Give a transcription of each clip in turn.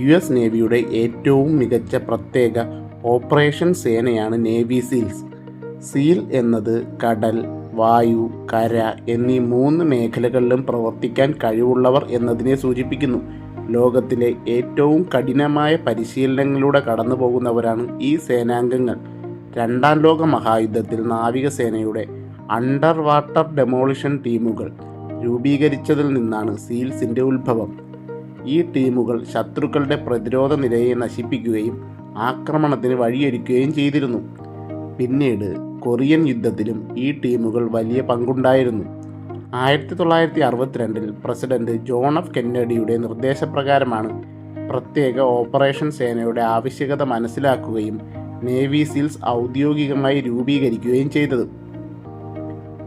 US. നേവിയുടെ ഏറ്റവും മികച്ച പ്രത്യേക ഓപ്പറേഷൻ സേനയാണ് നേവി സീൽസ്. സീൽ എന്നത് കടൽ, വായു, കര എന്നീ 3 മേഖലകളിലും പ്രവർത്തിക്കാൻ കഴിവുള്ളവർ എന്നതിനെ സൂചിപ്പിക്കുന്നു. ലോകത്തിലെ ഏറ്റവും കഠിനമായ പരിശീലനങ്ങളിലൂടെ കടന്നു പോകുന്നവരാണ് ഈ സേനാംഗങ്ങൾ. 2ാം ലോക മഹായുദ്ധത്തിൽ നാവികസേനയുടെ അണ്ടർ വാട്ടർ ഡെമോളിഷൻ ടീമുകൾ രൂപീകരിച്ചതിൽ നിന്നാണ് സീൽസിൻ്റെ ഉത്ഭവം. ഈ ടീമുകൾ ശത്രുക്കളുടെ പ്രതിരോധ നിരയെ നശിപ്പിക്കുകയും ആക്രമണത്തിന് വഴിയൊരുക്കുകയും ചെയ്തിരുന്നു. പിന്നീട് കൊറിയൻ യുദ്ധത്തിലും ഈ ടീമുകൾ വലിയ പങ്കുണ്ടായിരുന്നു. 1962 പ്രസിഡന്റ് ജോൺ എഫ് കെന്നഡിയുടെ നിർദ്ദേശപ്രകാരമാണ് പ്രത്യേക ഓപ്പറേഷൻ സേനയുടെ ആവശ്യകത മനസ്സിലാക്കുകയും നേവി സീൽസ് ഔദ്യോഗികമായി രൂപീകരിക്കുകയും ചെയ്തത്.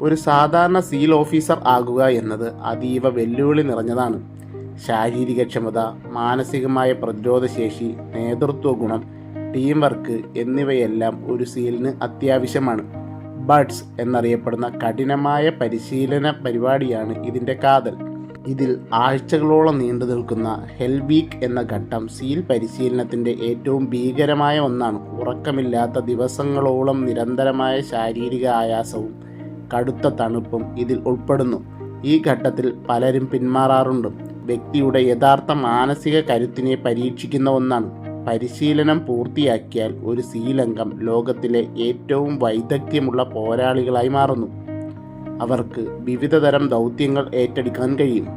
ഒരു സാധാരണ സീൽ ഓഫീസർ ആകുക എന്നത് അതീവ വെല്ലുവിളി നിറഞ്ഞതാണ്. ശാരീരികക്ഷമത, മാനസികമായ പ്രതിരോധശേഷി, നേതൃത്വ ഗുണം, ടീം വർക്ക് എന്നിവയെല്ലാം ഒരു സീലിന് അത്യാവശ്യമാണ്. ബഡ്സ് എന്നറിയപ്പെടുന്ന കഠിനമായ പരിശീലന പരിപാടിയാണ് ഇതിൻ്റെ കാതൽ. ഇതിൽ ആഴ്ചകളോളം നീണ്ടു നിൽക്കുന്ന ഹെൽ വീക്ക് എന്ന ഘട്ടം സീൽ പരിശീലനത്തിൻ്റെ ഏറ്റവും ഭീകരമായ ഒന്നാണ്. ഉറക്കമില്ലാത്ത ദിവസങ്ങളോളം നിരന്തരമായ ശാരീരിക ആയാസവും കടുത്ത തണുപ്പും ഇതിൽ ഉൾപ്പെടുന്നു. ഈ ഘട്ടത്തിൽ പലരും പിന്മാറാറുണ്ട്. വ്യക്തിയുടെ യഥാർത്ഥ മാനസിക കരുത്തിനെ പരീക്ഷിക്കുന്ന ഒന്നാണ്. പരിശീലനം പൂർത്തിയാക്കിയാൽ ഒരു സീലംഗം ലോകത്തിലെ ഏറ്റവും വൈദഗ്ധ്യമുള്ള പോരാളികളായി മാറുന്നു. അവർക്ക് വിവിധതരം ദൗത്യങ്ങൾ ഏറ്റെടുക്കാൻ കഴിയും.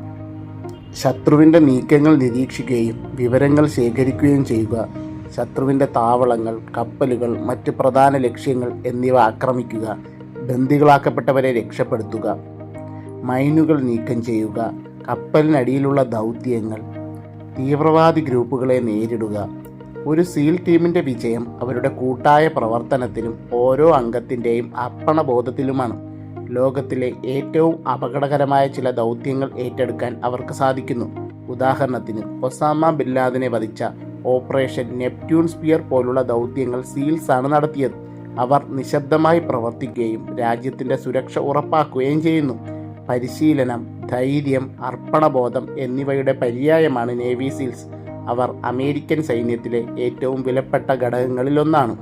ശത്രുവിൻ്റെ നീക്കങ്ങൾ നിരീക്ഷിക്കുകയും വിവരങ്ങൾ ശേഖരിക്കുകയും ചെയ്യുക, ശത്രുവിൻ്റെ താവളങ്ങൾ, കപ്പലുകൾ, മറ്റ് പ്രധാന ലക്ഷ്യങ്ങൾ എന്നിവ ആക്രമിക്കുക, ബന്ദികളാക്കപ്പെട്ടവരെ രക്ഷപ്പെടുത്തുക, മൈനുകൾ നീക്കം ചെയ്യുക, കപ്പലിനടിയിലുള്ള ദൗത്യങ്ങൾ, തീവ്രവാദി ഗ്രൂപ്പുകളെ നേരിടുക. ഒരു സീൽ ടീമിൻ്റെ വിജയം അവരുടെ കൂട്ടായ പ്രവർത്തനത്തിലും ഓരോ അംഗത്തിൻ്റെയും അർപ്പണബോധത്തിലുമാണ്. ലോകത്തിലെ ഏറ്റവും അപകടകരമായ ചില ദൗത്യങ്ങൾ ഏറ്റെടുക്കാൻ അവർക്ക് സാധിക്കുന്നു. ഉദാഹരണത്തിന്, ഒസാമ ബിൻ ലാദനെ വധിച്ച ഓപ്പറേഷൻ നെപ്റ്റ്യൂൺ സ്പിയർ പോലുള്ള ദൗത്യങ്ങൾ സീൽസാണ് നടത്തിയത്. അവർ നിശബ്ദമായി പ്രവർത്തിക്കുകയും രാജ്യത്തിൻ്റെ സുരക്ഷ ഉറപ്പാക്കുകയും ചെയ്യുന്നു. പരിശീലനം, ധൈര്യം, അർപ്പണബോധം എന്നിവയുടെ പര്യായമാണ് നേവി സീൽസ്. അവർ അമേരിക്കൻ സൈന്യത്തിലെ ഏറ്റവും വിലപ്പെട്ട ഘടകങ്ങളിലൊന്നാണ്.